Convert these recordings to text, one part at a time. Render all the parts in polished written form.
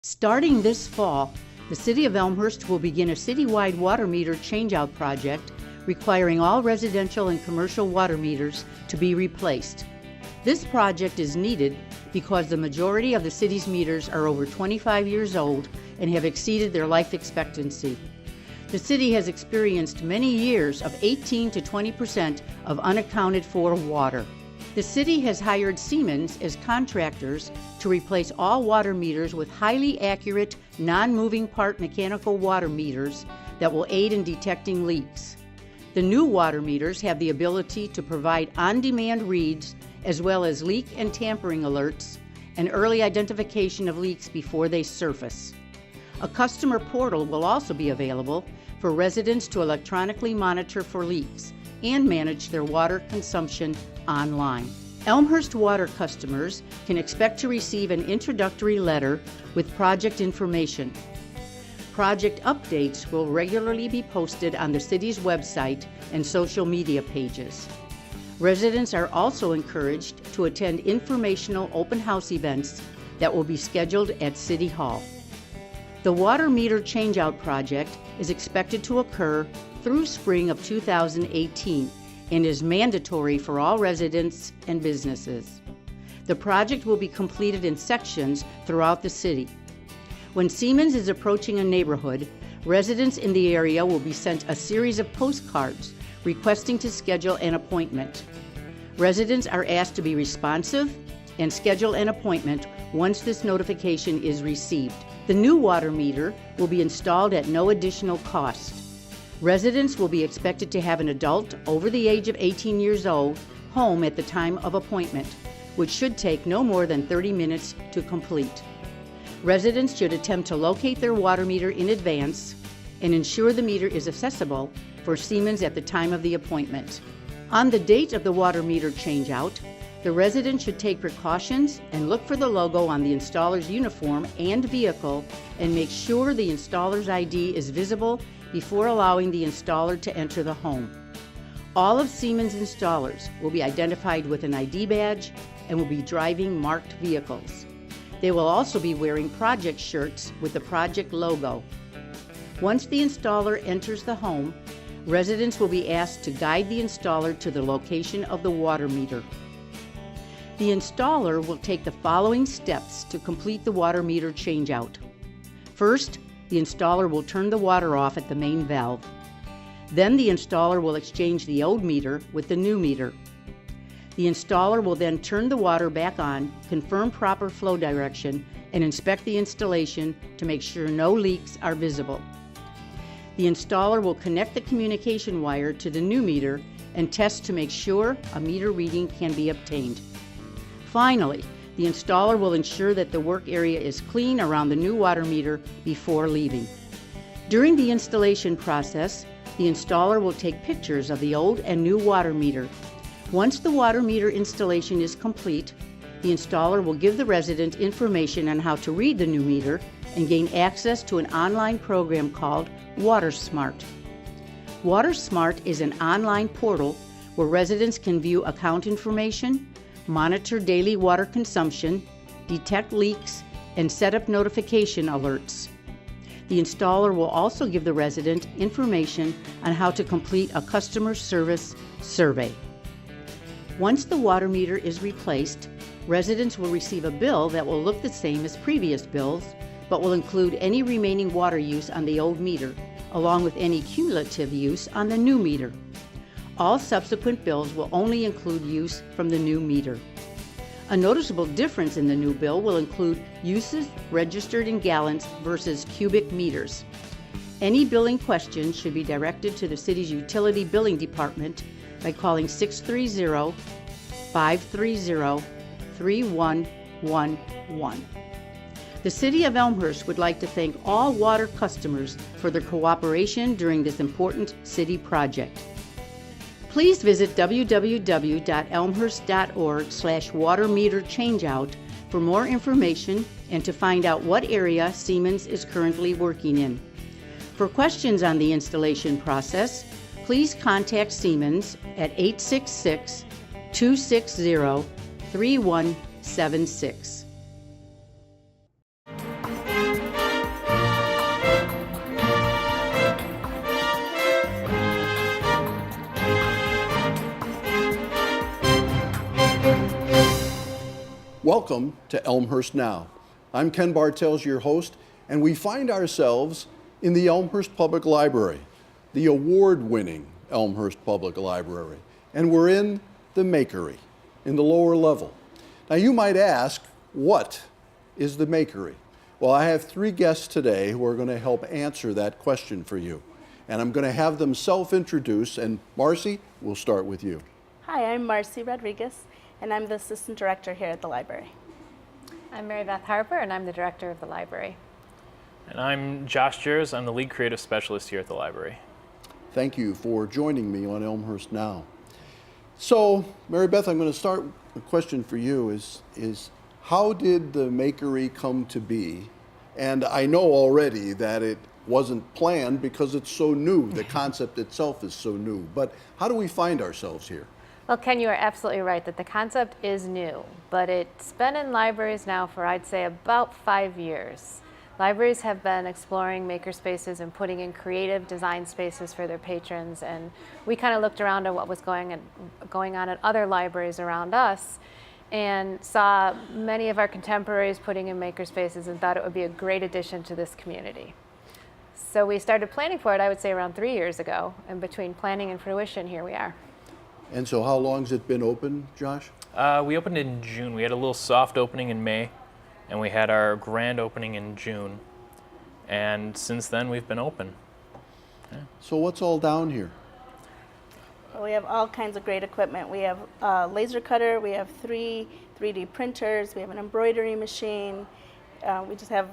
Starting this fall, the City of Elmhurst will begin a citywide water meter changeout project requiring all residential and commercial water meters to be replaced. This project is needed because the majority of the city's meters are over 25 years old and have exceeded their life expectancy. The city has experienced many years of 18 to 20% of unaccounted for water. The city has hired Siemens as contractors to replace all water meters with highly accurate, non-moving part mechanical water meters that will aid in detecting leaks. The new water meters have the ability to provide on-demand reads as well as leak and tampering alerts and early identification of leaks before they surface. A customer portal will also be available for residents to electronically monitor for leaks and manage their water consumption online. Elmhurst water customers can expect to receive an introductory letter with project information. Project updates will regularly be posted on the city's website and social media pages. Residents are also encouraged to attend informational open house events that will be scheduled at City Hall. The water meter changeout project is expected to occur through spring of 2018 and is mandatory for all residents and businesses. The project will be completed in sections throughout the city. When Siemens is approaching a neighborhood, residents in the area will be sent a series of postcards requesting to schedule an appointment. Residents are asked to be responsive and schedule an appointment once this notification is received. The new water meter will be installed at no additional cost. Residents will be expected to have an adult over the age of 18 years old home at the time of appointment, which should take no more than 30 minutes to complete. Residents should attempt to locate their water meter in advance and ensure the meter is accessible for Siemens at the time of the appointment. On the date of the water meter changeout, the resident should take precautions and look for the logo on the installer's uniform and vehicle and make sure the installer's ID is visible before allowing the installer to enter the home. All of Siemens installers will be identified with an ID badge and will be driving marked vehicles. They will also be wearing project shirts with the project logo. Once the installer enters the home, residents will be asked to guide the installer to the location of the water meter. The installer will take the following steps to complete the water meter changeout. First, the installer will turn the water off at the main valve. Then the installer will exchange the old meter with the new meter. The installer will then turn the water back on, confirm proper flow direction, and inspect the installation to make sure no leaks are visible. The installer will connect the communication wire to the new meter and test to make sure a meter reading can be obtained. Finally, the installer will ensure that the work area is clean around the new water meter before leaving. During the installation process, the installer will take pictures of the old and new water meter. Once the water meter installation is complete, the installer will give the resident information on how to read the new meter and gain access to an online program called WaterSmart. WaterSmart is an online portal where residents can view account information, monitor daily water consumption, detect leaks, and set up notification alerts. The installer will also give the resident information on how to complete a customer service survey. Once the water meter is replaced, residents will receive a bill that will look the same as previous bills, but will include any remaining water use on the old meter, along with any cumulative use on the new meter. All subsequent bills will only include use from the new meter. A noticeable difference in the new bill will include uses registered in gallons versus cubic meters. Any billing questions should be directed to the city's utility billing department by calling 630-530-3111. The City of Elmhurst would like to thank all water customers for their cooperation during this important city project. Please visit www.elmhurst.org/water-meter-changeout for more information and to find out what area Siemens is currently working in. For questions on the installation process, please contact Siemens at 866-260-3176. Welcome to Elmhurst Now. I'm Ken Bartels, your host, and we find ourselves in the Elmhurst Public Library, the award-winning Elmhurst Public Library, and we're in the Makery, in the lower level. Now you might ask, what is the Makery? Well, I have three guests today who are going to help answer that question for you. And I'm going to have them self-introduce, and Marcy, we'll start with you. Hi, I'm Marcy Rodriguez, and I'm the Assistant Director here at the library. I'm Beth Harper, and I'm the Director of the library. And I'm Josh Jurss. I'm the Lead Creative Specialist here at the library. Thank you for joining me on Elmhurst Now. So, Mary Beth, I'm going to start. A question for you is how did the Makery come to be? And I know already that it wasn't planned because it's so new. The concept itself is so new. But how do we find ourselves here? Well, Ken, you are absolutely right that the concept is new, but it's been in libraries now for, I'd say, about 5 years. Libraries have been exploring makerspaces and putting in creative design spaces for their patrons, and we kind of looked around at what was going on at other libraries around us and saw many of our contemporaries putting in makerspaces and thought it would be a great addition to this community. So we started planning for it, I would say, around 3 years ago, and between planning and fruition, here we are. And so how long has it been open, Josh? We opened in June. We had a little soft opening in May, and we had our grand opening in June. And since then, we've been open. Yeah. So what's all down here? We have all kinds of great equipment. We have a laser cutter, we have 3D printers, we have an embroidery machine. We just have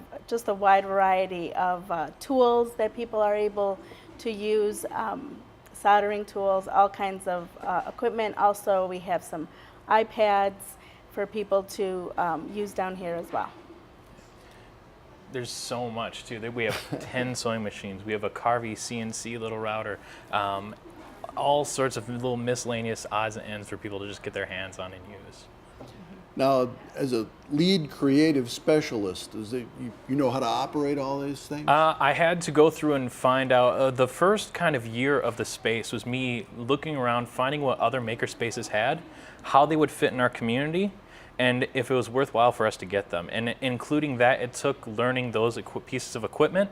a wide variety of tools that people are able to use, soldering tools, all kinds of equipment. Also, we have some iPads for people to use down here as well. There's so much, too. We have 10 sewing machines. We have a Carvey CNC little router. All sorts of little miscellaneous odds and ends for people to just get their hands on and use. Now, as a lead creative specialist, you know how to operate all these things? I had to go through and find out. The first kind of year of the space was me looking around, finding what other maker spaces had, how they would fit in our community, and if it was worthwhile for us to get them. And including that, it took learning those pieces of equipment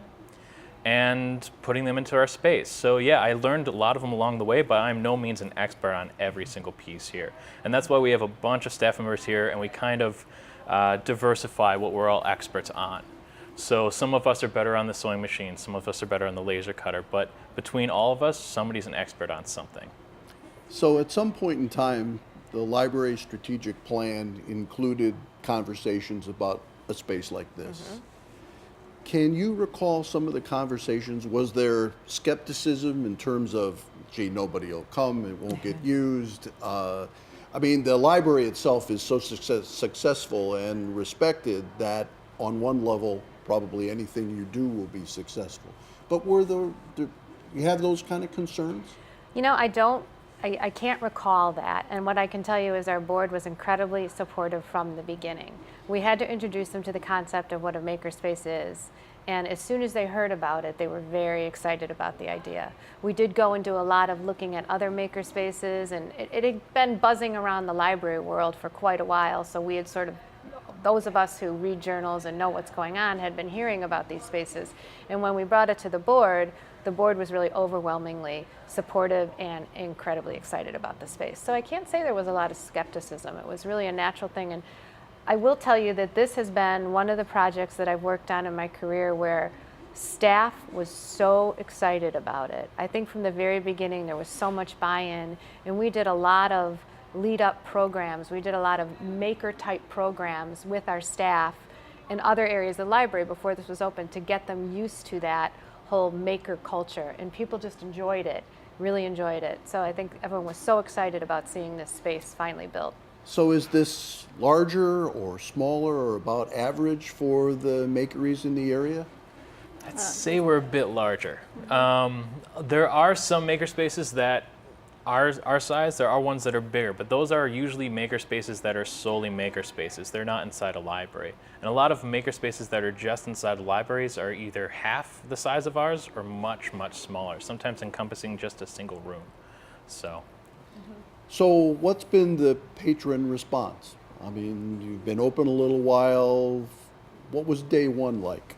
and putting them into our space. So yeah, I learned a lot of them along the way, but I'm no means an expert on every single piece here. And that's why we have a bunch of staff members here, and we kind of diversify what we're all experts on. So some of us are better on the sewing machine, some of us are better on the laser cutter, but between all of us, somebody's an expert on something. So at some point in time, the library strategic plan included conversations about a space like this. Mm-hmm. Can you recall some of the conversations? Was there skepticism in terms of, gee, nobody will come, it won't get used? I mean, the library itself is so successful and respected that on one level, probably anything you do will be successful. But you have those kind of concerns? You know, I can't recall that, and what I can tell you is our board was incredibly supportive from the beginning. We had to introduce them to the concept of what a makerspace is, and as soon as they heard about it, they were very excited about the idea. We did go and do a lot of looking at other makerspaces, and it had been buzzing around the library world for quite a while, so we had sort of, those of us who read journals and know what's going on had been hearing about these spaces. And when we brought it to the board was really overwhelmingly supportive and incredibly excited about the space. So I can't say there was a lot of skepticism. It was really a natural thing. And I will tell you that this has been one of the projects that I've worked on in my career where staff was so excited about it. I think from the very beginning there was so much buy-in, and we did a lot of lead-up programs. We did a lot of maker-type programs with our staff in other areas of the library before this was open to get them used to that whole maker culture, and people just enjoyed it, really enjoyed it. So I think everyone was so excited about seeing this space finally built. So is this larger or smaller or about average for the makeries in the area? I'd say we're a bit larger. There are some maker spaces that our size. There are ones that are bigger, but those are usually maker spaces that are solely maker spaces. They're not inside a library. And a lot of maker spaces that are just inside libraries are either half the size of ours or much, much smaller, sometimes encompassing just a single room. So what's been the patron response? I mean, you've been open a little while. What was day one like?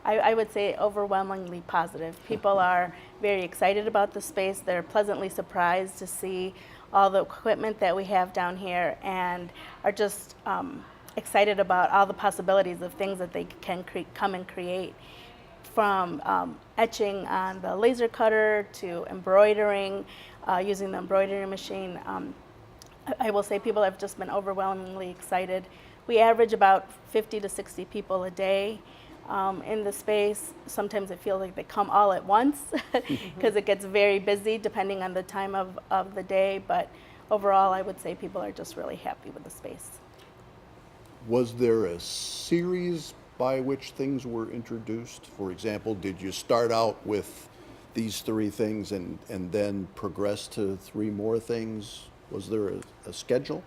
I would say overwhelmingly positive. People are very excited about the space. They're pleasantly surprised to see all the equipment that we have down here, and are just excited about all the possibilities of things that they can come and create, from etching on the laser cutter to embroidering, using the embroidery machine. I will say people have just been overwhelmingly excited. We average about 50 to 60 people a day in the space. Sometimes it feels like they come all at once because it gets very busy depending on the time of the day, but overall I would say people are just really happy with the space. Was there a series by which things were introduced? For example, did you start out with these 3 things and then progress to 3 more things? Was there a schedule?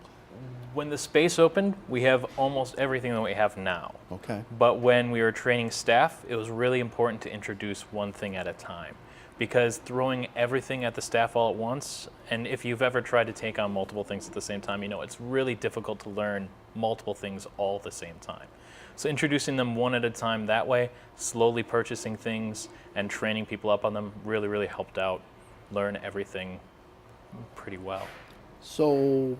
When the space opened, we have almost everything that we have now. Okay. But when we were training staff, it was really important to introduce one thing at a time, because throwing everything at the staff all at once, and if you've ever tried to take on multiple things at the same time, you know it's really difficult to learn multiple things all at the same time. So introducing them one at a time that way, slowly purchasing things and training people up on them really, really helped out learn everything pretty well. So,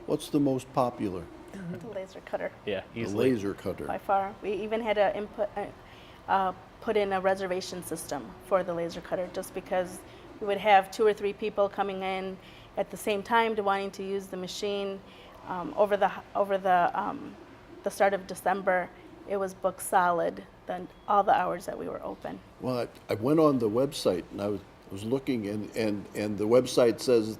what's the most popular? The laser cutter, Yeah, The easily. laser cutter. by far. We even had to put in a reservation system for the laser cutter, just because we would have 2 or 3 people coming in at the same time to wanting to use the machine. Over the start of December, it was booked solid, then all the hours that we were open. Well, I went on the website and I was looking, and the website says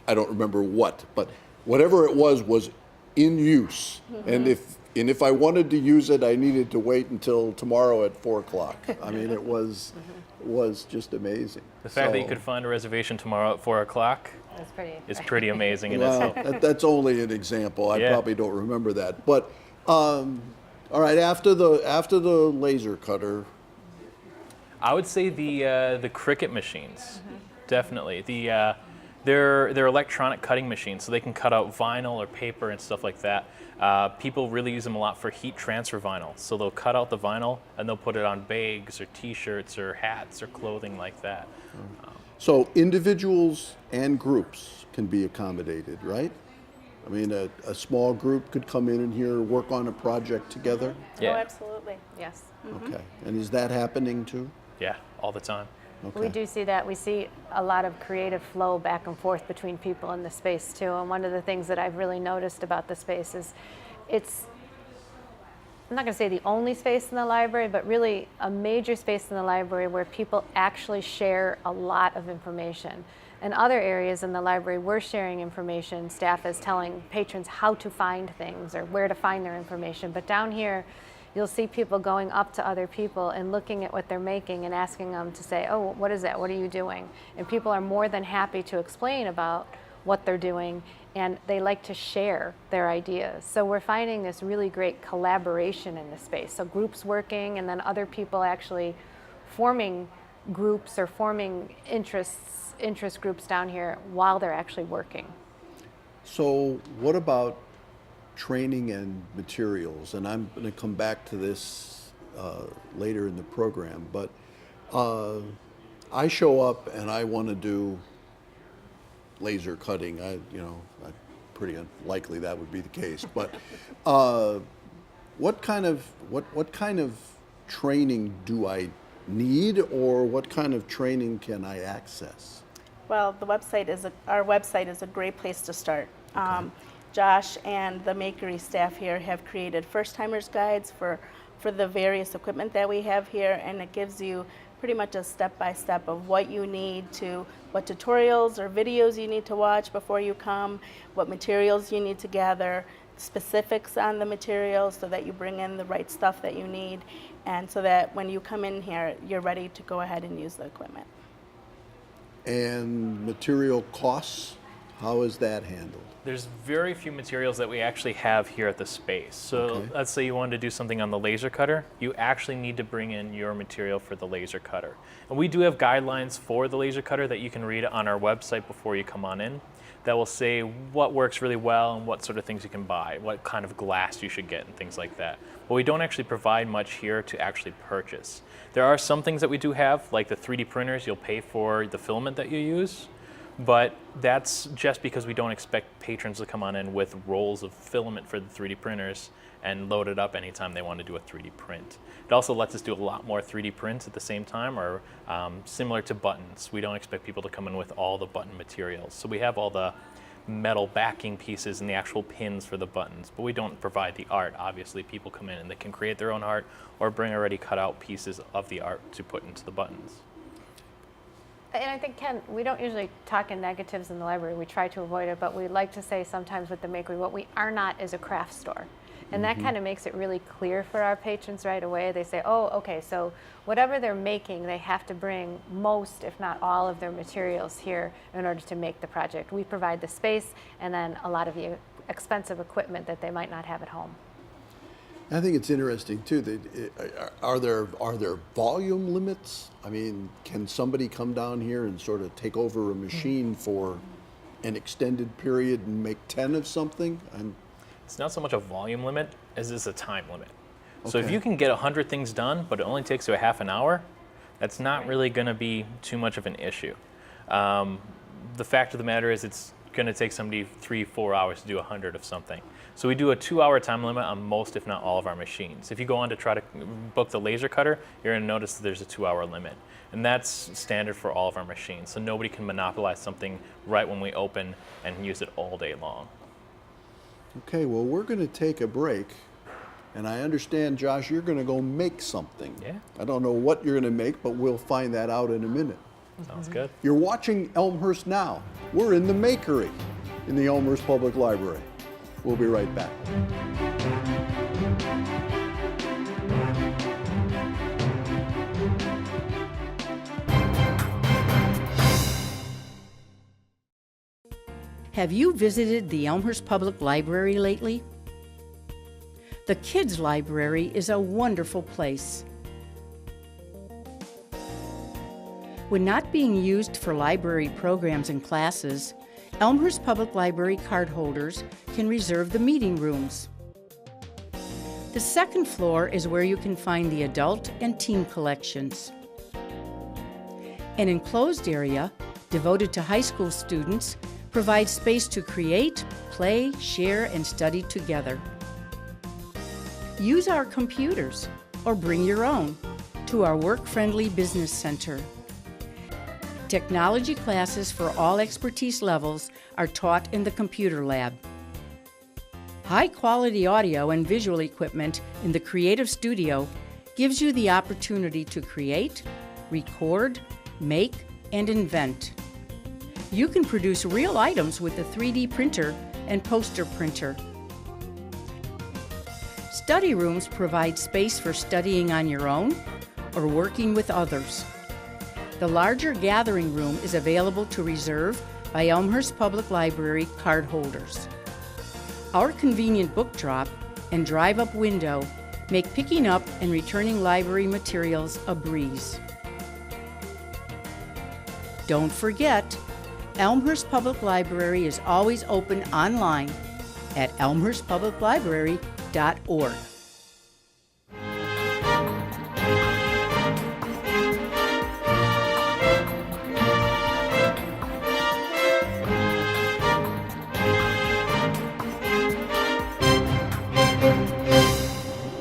I don't remember what, but whatever it was in use. And if I wanted to use it, I needed to wait until tomorrow at 4:00. I mean, it was just amazing. The fact that you So, could find a reservation tomorrow at 4:00 That's pretty. is pretty amazing in well, itself. that's only an example. I Yeah. probably don't remember that. But all right, after the laser cutter, I would say the Cricut machines, definitely. They're electronic cutting machines, so they can cut out vinyl or paper and stuff like that. People really use them a lot for heat transfer vinyl. So they'll cut out the vinyl and they'll put it on bags or T-shirts or hats or clothing like that. so individuals and groups can be accommodated, right? I mean, a small group could come in here, work on a project together. Yeah. Oh, absolutely. Yes. Okay, and is that happening too? Yeah, all the time. Okay. We do see that. We see a lot of creative flow back and forth between people in the space too. And one of the things that I've really noticed about the space is I'm not going to say the only space in the library, but really a major space in the library where people actually share a lot of information. In other areas in the library, we're sharing information. Staff is telling patrons how to find things or where to find their information. But down here, you'll see people going up to other people and looking at what they're making and asking them to say, oh, what is that? What are you doing? And people are more than happy to explain about what they're doing, and they like to share their ideas. So we're finding this really great collaboration in the space. So groups working, and then other people actually forming groups or forming interest groups down here while they're actually working. So what about training and materials? And I'm going to come back to this later in the program, but I show up and I want to do laser cutting. Pretty unlikely that would be the case, but what kind of training do I need, or what kind of training can I access? Well, our website is a great place to start. Josh and the Makery staff here have created first-timers guides for the various equipment that we have here, and it gives you pretty much a step-by-step of what you need what tutorials or videos you need to watch before you come, what materials you need to gather, specifics on the materials so that you bring in the right stuff that you need, and so that when you come in here, you're ready to go ahead and use the equipment. And material costs, how is that handled? There's very few materials that we actually have here at the space. So Okay. let's say you wanted to do something on the laser cutter, you actually need to bring in your material for the laser cutter. And we do have guidelines for the laser cutter that you can read on our website before you come on in. that will say what works really well and what sort of things you can buy, what kind of glass you should get and things like that. But we don't actually provide much here to actually purchase. There are some things that we do have, like the 3D printers. You'll pay for the filament that you use, but that's just because we don't expect patrons to come on in with rolls of filament for the 3D printers and load it up anytime they want to do a 3D print. It also lets us do a lot more 3D prints at the same time, or similar to buttons. We don't expect people to come in with all the button materials. So we have all the metal backing pieces and the actual pins for the buttons, but we don't provide the art. Obviously, people come in and they can create their own art or bring already cut out pieces of the art to put into the buttons. And I think, Ken, we don't usually talk in negatives in the library. We try to avoid it, but we like to say sometimes with the Makery, what we are not is a craft store. And that kind of makes it really clear for our patrons right away. They say, oh, okay, so whatever they're making, they have to bring most, if not all, of their materials here in order to make the project. We provide the space and then a lot of the expensive equipment that they might not have at home. I think it's interesting too that are there volume limits? I mean, can somebody come down here and sort of take over a machine for an extended period and make 10 of something? It's not so much a volume limit as it's a time limit. So if Okay. you can get 100 things done, but it only takes you a half an hour, that's not really going to be too much of an issue. The fact of the matter is it's going to take somebody 3-4 hours to do 100 of something. So we do a 2-hour time limit on most, if not all, of our machines. If you go on to try to book the laser cutter, you're going to notice that there's a 2-hour limit. And that's standard for all of our machines. So nobody can monopolize something right when we open and use it all day long. Okay, well, we're going to take a break, and I understand, Josh, you're going to go make something. Yeah. I don't know what you're going to make, but we'll find that out in a minute. Sounds good. You're watching Elmhurst Now. We're in the Makery in the Elmhurst Public Library. We'll be right back. Have you visited the Elmhurst Public Library lately? The Kids Library is a wonderful place. When not being used for library programs and classes, Elmhurst Public Library cardholders can reserve the meeting rooms. The second floor is where you can find the adult and teen collections. An enclosed area devoted to high school students provides space to create, play, share, and study together. Use our computers or bring your own to our work-friendly business center. Technology classes for all expertise levels are taught in the computer lab. High-quality audio and visual equipment in the Creative Studio gives you the opportunity to create, record, make, and invent. You can produce real items with a 3D printer and poster printer. Study rooms provide space for studying on your own or working with others. The larger gathering room is available to reserve by Elmhurst Public Library cardholders. Our convenient book drop and drive-up window make picking up and returning library materials a breeze. Don't forget, Elmhurst Public Library is always open online at elmhurstpubliclibrary.org.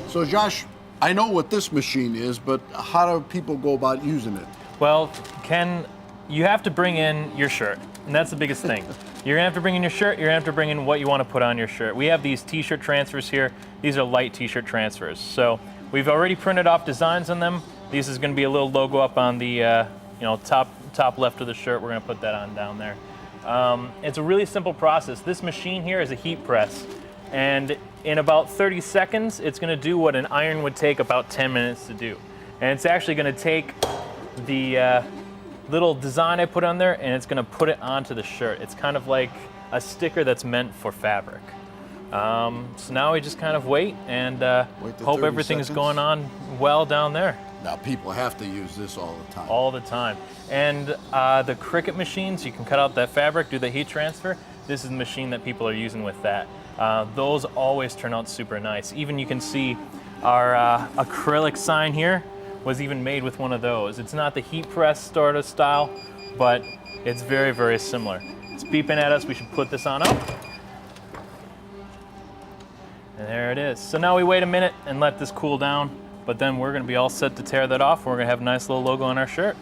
So Josh, I know what this machine is, but how do people go about using it? Well, Ken, you have to bring in your shirt, and that's the biggest thing. You're gonna have to bring in your shirt, you're gonna have to bring in what you wanna put on your shirt. We have these t-shirt transfers here. These are light t-shirt transfers. So we've already printed off designs on them. This is gonna be a little logo up on the top left of the shirt. We're gonna put that on down there. It's a really simple process. This machine here is a heat press, and in about 30 seconds, it's gonna do what an iron would take about 10 minutes to do. And it's actually gonna take the little design I put on there, and it's gonna put it onto the shirt. It's kind of like a sticker that's meant for fabric. So now we just kind of wait and hope 30 everything's seconds? going on well down there. Now, people have to use this all the time. All the time. And the Cricut machines, you can cut out that fabric, do the heat transfer. this is the machine that people are using with that. Those always turn out super nice. Even you can see our acrylic sign here was even made with one of those. It's not the heat press sort of style, but it's very, very similar. It's beeping at us, we should put this on up. And there it is. So now we wait a minute and let this cool down, but then we're gonna be all set to tear that off. We're gonna have a nice little logo on our shirt.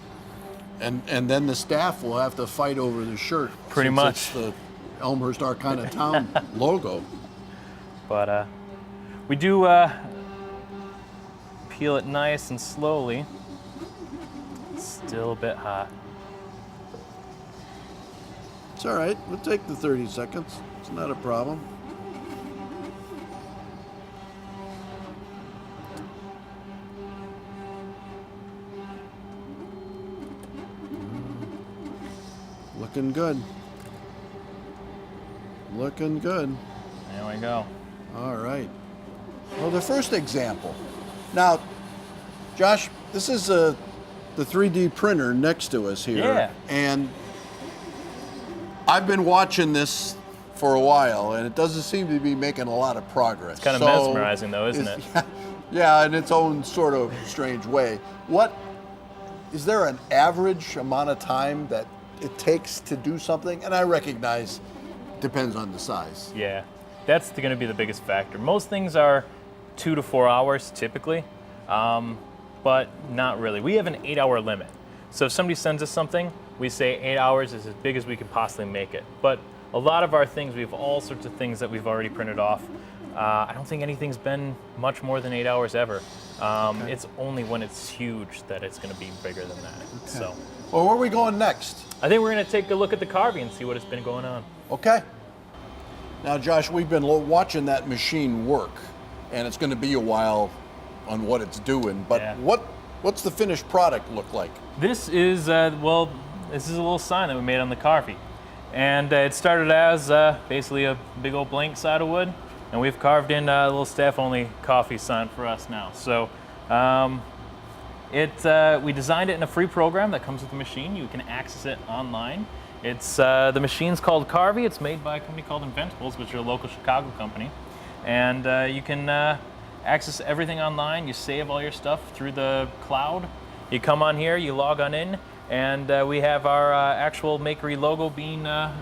And then the staff will have to fight over the shirt. Pretty since much. It's the Elmhurst Our Kind of Town logo. But we do peel it nice and slowly. It's still a bit hot. It's all right. We'll take the 30 seconds. It's not a problem. Looking good. Looking good. There we go. All right. Well, the first example. Now, Josh, this is the 3D printer next to us here. Yeah. And I've been watching this for a while, and it doesn't seem to be making a lot of progress. It's kind of mesmerizing, though, isn't it? Yeah, in its own sort of strange way. Is there an average amount of time that it takes to do something? And I recognize it depends on the size. Yeah, that's going to be the biggest factor. Most things are 2 to 4 hours typically, but not really. We have an 8-hour limit. So if somebody sends us something, we say 8 hours is as big as we can possibly make it. But a lot of our things, we have all sorts of things that we've already printed off. I don't think anything's been much more than 8 hours ever. Okay. It's only when it's huge that it's going to be bigger than that. Okay. So. Well, where are we going next? I think we're going to take a look at the carving and see what has been going on. Okay. Now, Josh, we've been watching that machine work, and it's going to be a while on what it's doing. But yeah. What's the finished product look like? This is this is a little sign that we made on the carving, and it started as basically a big old blank side of wood, and we've carved in a little staff-only coffee sign for us now. So. We designed it in a free program that comes with the machine. You can access it online. It's the machine's called Carvey. It's made by a company called Inventables, which is a local Chicago company. And you can access everything online. You save all your stuff through the cloud. You come on here, you log on in, and we have our actual Makery logo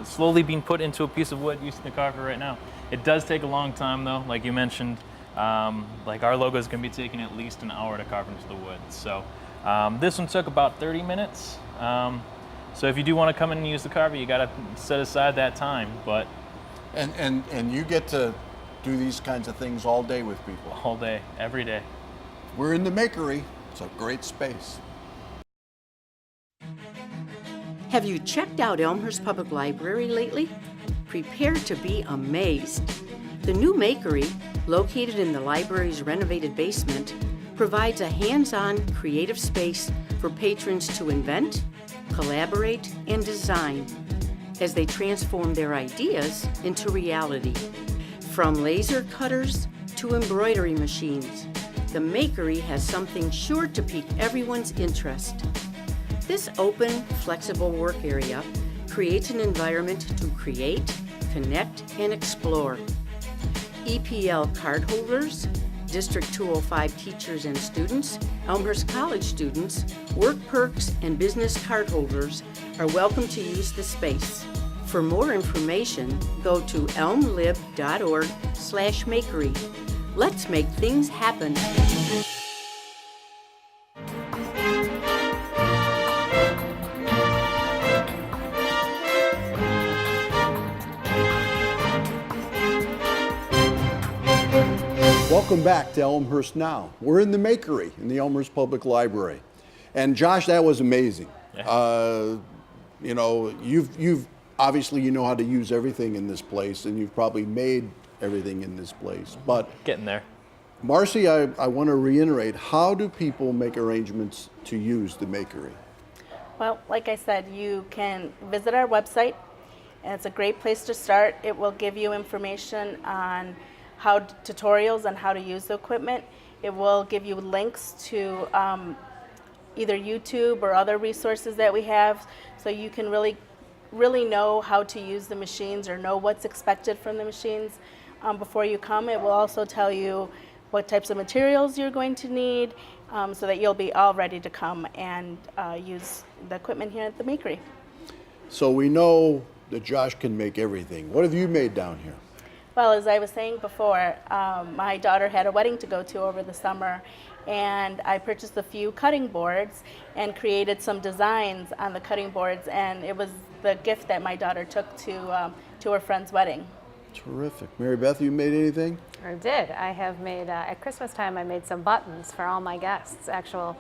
slowly being put into a piece of wood using the carver right now. It does take a long time though, like you mentioned. Like our logo is going to be taking at least an hour to carve into the wood. So this one took about 30 minutes. So if you do want to come in and use the carver, you got to set aside that time. But and you get to do these kinds of things all day with people. All day, every day. We're in the Makery. It's a great space. Have you checked out Elmhurst Public Library lately? Prepare to be amazed. The new Makery, located in the library's renovated basement, provides a hands-on creative space for patrons to invent, collaborate, and design as they transform their ideas into reality. From laser cutters to embroidery machines, the Makery has something sure to pique everyone's interest. This open, flexible work area creates an environment to create, connect, and explore. EPL cardholders, District 205 teachers and students, Elmhurst College students, work perks, and business cardholders are welcome to use the space. For more information, go to elmlib.org/makery. Let's make things happen. Welcome back to Elmhurst Now. We're in the Makery in the Elmhurst Public Library. And Josh, that was amazing. Yeah. You know, you've obviously you know how to use everything in this place, and you've probably made everything in this place. But Getting there. Marcy, I want to reiterate, how do people make arrangements to use the Makery? Well, like I said, you can visit our website, and it's a great place to start. It will give you information on tutorials on how to use the equipment. It will give you links to either YouTube or other resources that we have, so you can really really know how to use the machines or know what's expected from the machines before you come. It will also tell you what types of materials you're going to need so that you'll be all ready to come and use the equipment here at the Makery. So we know that Josh can make everything. What have you made down here? Well, as I was saying before, my daughter had a wedding to go to over the summer, and I purchased a few cutting boards and created some designs on the cutting boards, and it was the gift that my daughter took to her friend's wedding. Terrific. Mary Beth, you made anything? I did. I have made, at Christmas time, I made some buttons for all my guests, actual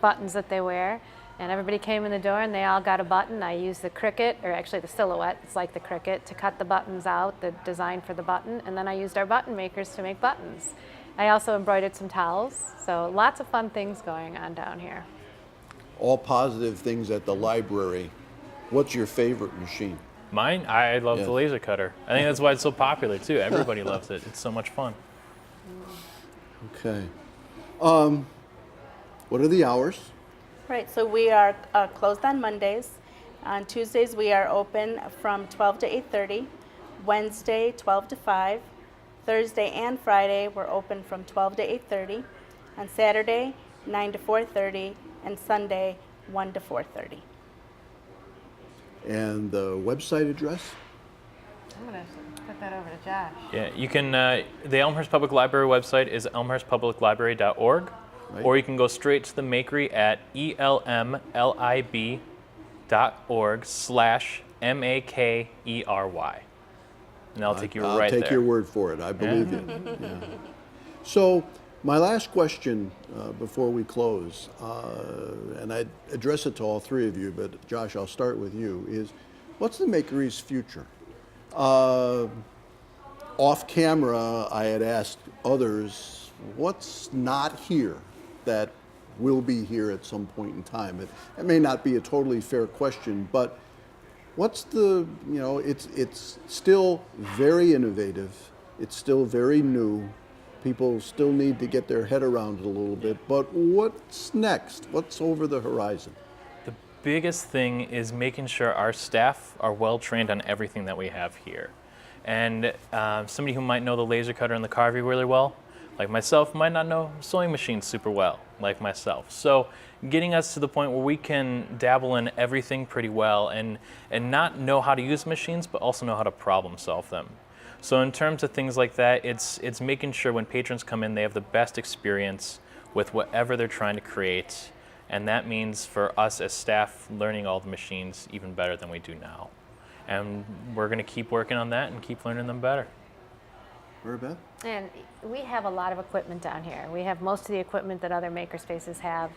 buttons that they wear. And everybody came in the door and they all got a button. I used the Cricut, or actually the Silhouette, it's like the Cricut, to cut the buttons out, the design for the button. And then I used our button makers to make buttons. I also embroidered some towels. So lots of fun things going on down here. All positive things at the library. What's your favorite machine? Mine, I love Yes. the laser cutter. I think that's why it's so popular too. Everybody loves it. It's so much fun. Okay. What are the hours? Right, so we are closed on Mondays. On Tuesdays, we are open from 12 to 8:30. Wednesday, 12 to 5. Thursday and Friday, we're open from 12 to 8:30. On Saturday, 9 to 4:30. And Sunday, 1 to 4:30. And the website address? I'm going to put that over to Josh. Yeah, you can. The Elmhurst Public Library website is elmhurstpubliclibrary.org, Right. or you can go straight to the Makery at elmlib.org/MAKERY. And that'll take you I'll right take there. your word for it. I believe you. Yeah. So my last question before we close, and I address it to all three of you, but Josh, I'll start with you, is what's the Makery's future? Off camera, I had asked others, what's not here that will be here at some point in time? It may not be a totally fair question, but what's the, it's still very innovative. It's still very new. People still need to get their head around it a little bit. But what's next? What's over the horizon? The biggest thing is making sure our staff are well trained on everything that we have here. And somebody who might know the laser cutter and the carving really well, like myself, might not know sewing machines super well, like myself. So getting us to the point where we can dabble in everything pretty well and not know how to use machines, but also know how to problem solve them. So in terms of things like that, it's making sure when patrons come in, they have the best experience with whatever they're trying to create. And that means for us as staff, learning all the machines even better than we do now. And we're going to keep working on that and keep learning them better. Mary Beth? And we have a lot of equipment down here. We have most of the equipment that other makerspaces have.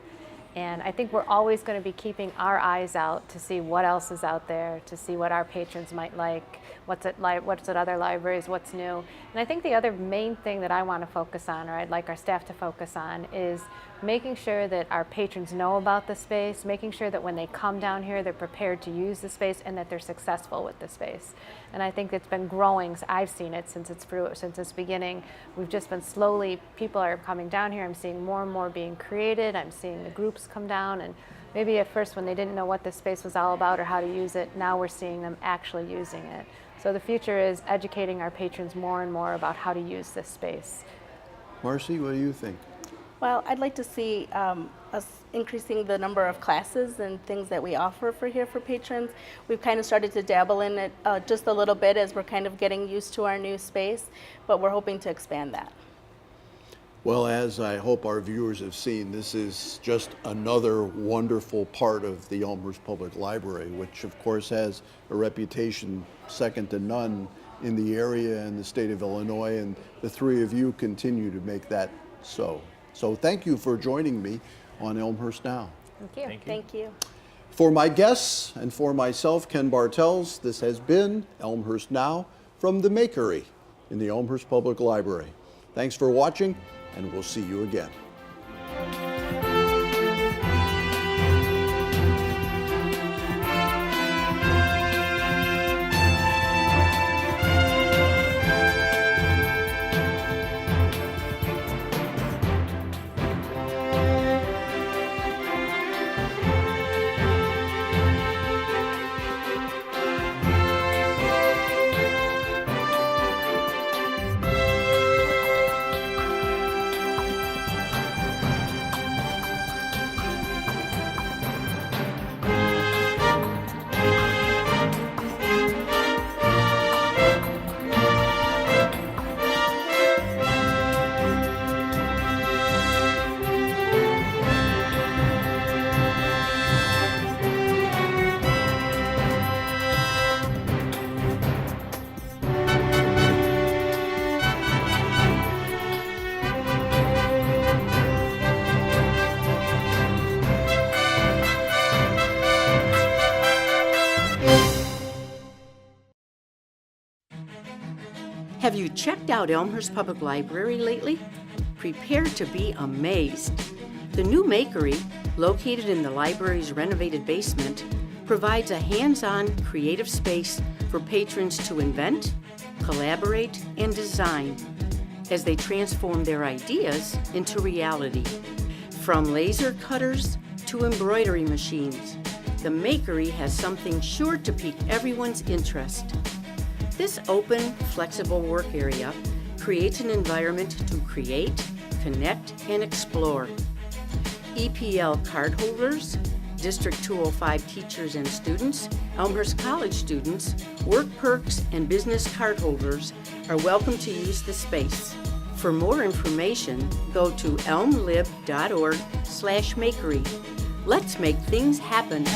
And I think we're always going to be keeping our eyes out to see what else is out there, to see what our patrons might like, what's at other libraries, what's new. And I think the other main thing that I want to focus on, or I'd like our staff to focus on, is making sure that our patrons know about the space, making sure that when they come down here, they're prepared to use the space and that they're successful with the space. And I think it's been growing. I've seen it since its beginning. We've just been slowly, people are coming down here. I'm seeing more and more being created. I'm seeing the groups come down, and maybe at first when they didn't know what this space was all about or how to use it, now we're seeing them actually using it. So the future is educating our patrons more and more about how to use this space. Marcy, what do you think? Well, I'd like to see us increasing the number of classes and things that we offer for patrons. We've kind of started to dabble in it just a little bit as we're kind of getting used to our new space, but we're hoping to expand that. Well, as I hope our viewers have seen, this is just another wonderful part of the Elmhurst Public Library, which of course has a reputation second to none in the area and the state of Illinois, and the three of you continue to make that so. So thank you for joining me on Elmhurst Now. Thank you. Thank you. For my guests and for myself, Ken Bartels, this has been Elmhurst Now from the Makery in the Elmhurst Public Library. Thanks for watching, and we'll see you again. Have you checked out Elmhurst Public Library lately? Prepare to be amazed. The new Makery, located in the library's renovated basement, provides a hands-on creative space for patrons to invent, collaborate, and design as they transform their ideas into reality. From laser cutters to embroidery machines, the Makery has something sure to pique everyone's interest. This open, flexible work area creates an environment to create, connect, and explore. EPL cardholders, District 205 teachers and students, Elmhurst College students, work perks, and business cardholders are welcome to use the space. For more information, go to elmlib.org/makery. Let's make things happen.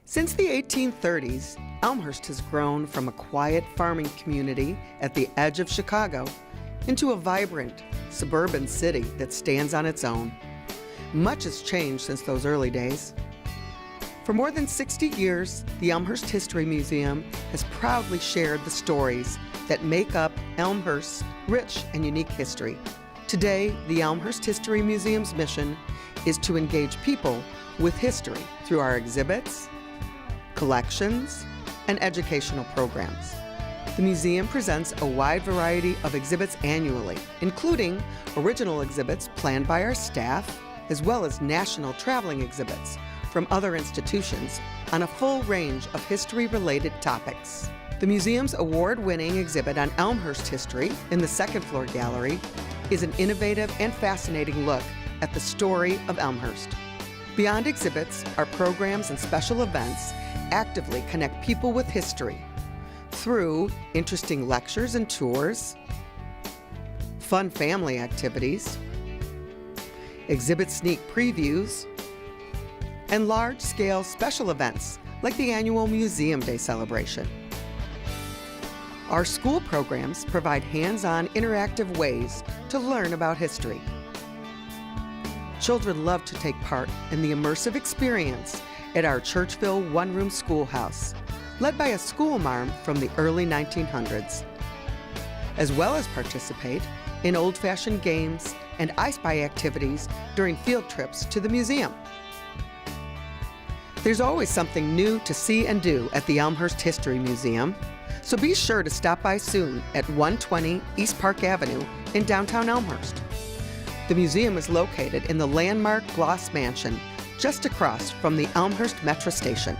Since the 1830s, Elmhurst has grown from a quiet farming community at the edge of Chicago into a vibrant, suburban city that stands on its own. Much has changed since those early days. For more than 60 years, the Elmhurst History Museum has proudly shared the stories that make up Elmhurst's rich and unique history. Today, the Elmhurst History Museum's mission is to engage people with history through our exhibits, collections, and educational programs. The museum presents a wide variety of exhibits annually, including original exhibits planned by our staff, as well as national traveling exhibits from other institutions on a full range of history-related topics. The museum's award-winning exhibit on Elmhurst history in the second floor gallery is an innovative and fascinating look at the story of Elmhurst. Beyond exhibits, our programs and special events actively connect people with history through interesting lectures and tours, fun family activities, exhibit sneak previews, and large-scale special events like the annual Museum Day celebration. Our school programs provide hands-on interactive ways to learn about history. Children love to take part in the immersive experience at our Churchville one-room schoolhouse, led by a schoolmarm from the early 1900s, as well as participate in old-fashioned games and I Spy activities during field trips to the museum. There's always something new to see and do at the Elmhurst History Museum, so be sure to stop by soon at 120 East Park Avenue in downtown Elmhurst. The museum is located in the landmark Gloss Mansion, just across from the Elmhurst Metro Station.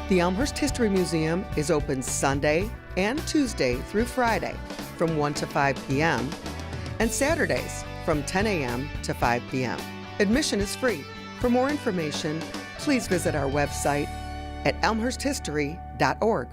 The Elmhurst History Museum is open Sunday and Tuesday through Friday from 1 to 5 p.m. and Saturdays from 10 a.m. to 5 p.m. Admission is free. For more information, please visit our website at elmhursthistory.org.